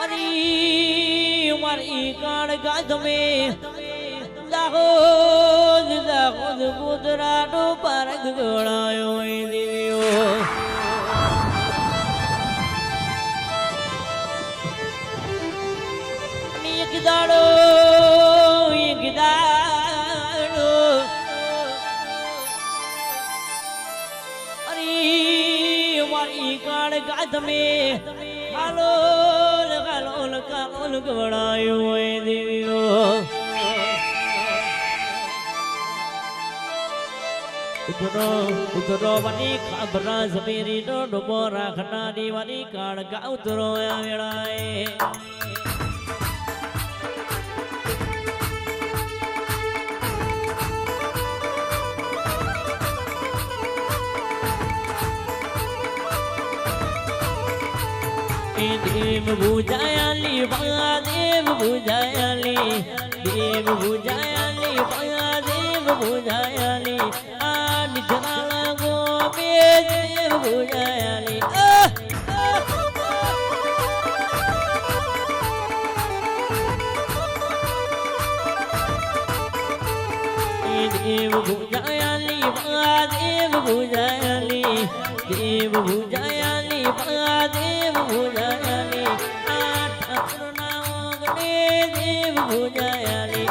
મારી મારી કાળ ગાધમે દાહો ગુજરાતનો પારગ જોડાયો એ દેવીઓ એક દાડો અરે મારી કાળ ગાધમે હાલોલ હાલોલ કાલોલ ગવડાયો એ દેવીઓ ઉતરો વની ખબરા સમેરી નો ડોબો રાખનારી વની કાળ ગા ઉતરો વેળાએ देव बुझायाली देव बुझायाली देव बुझायाली देव बुझायाली आन जनाला गो बे देव बुझायाली देव बुझायाली देव बुझायाली देव बुझायाली देव बुझायाली देव बुझायाली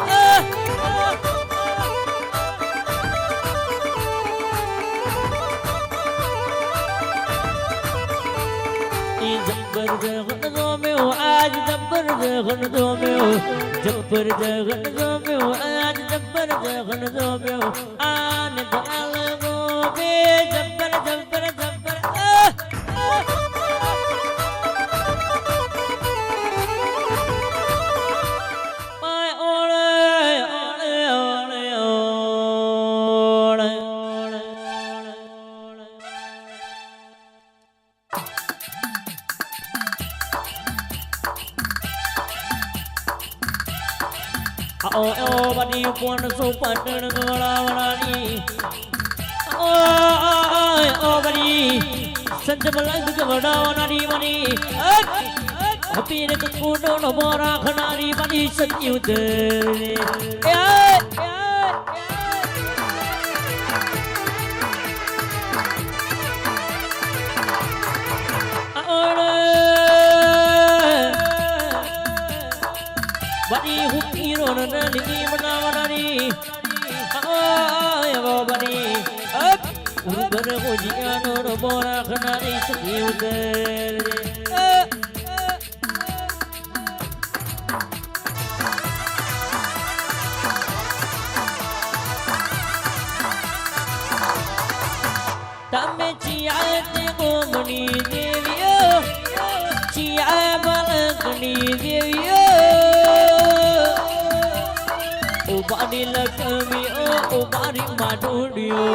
जब्बर जगन दो में हो आज जब्बर जगन दो में हो जब्बर जगन दो में हो आज जब्बर जगन दो में हो आन दाल गो बे जब्बर जब्बर जब्बर ओ बनी कोन सो पटण गवड़ावड़ानी ओ बनी संज मलंग गवड़ावड़ानी बनी अपीर कूडो नो मोरा खनारी बनी सत्युद बनी हुकीरो नली बनावनानी आय वो बनी अब उर्बर हो जियानो रो बोरा खनारी सखी उधर तमे चियाते गोमनी देवियो चिया बालकनी देवियो उबारी लक्ष्मी ओ उबारी माडूडियो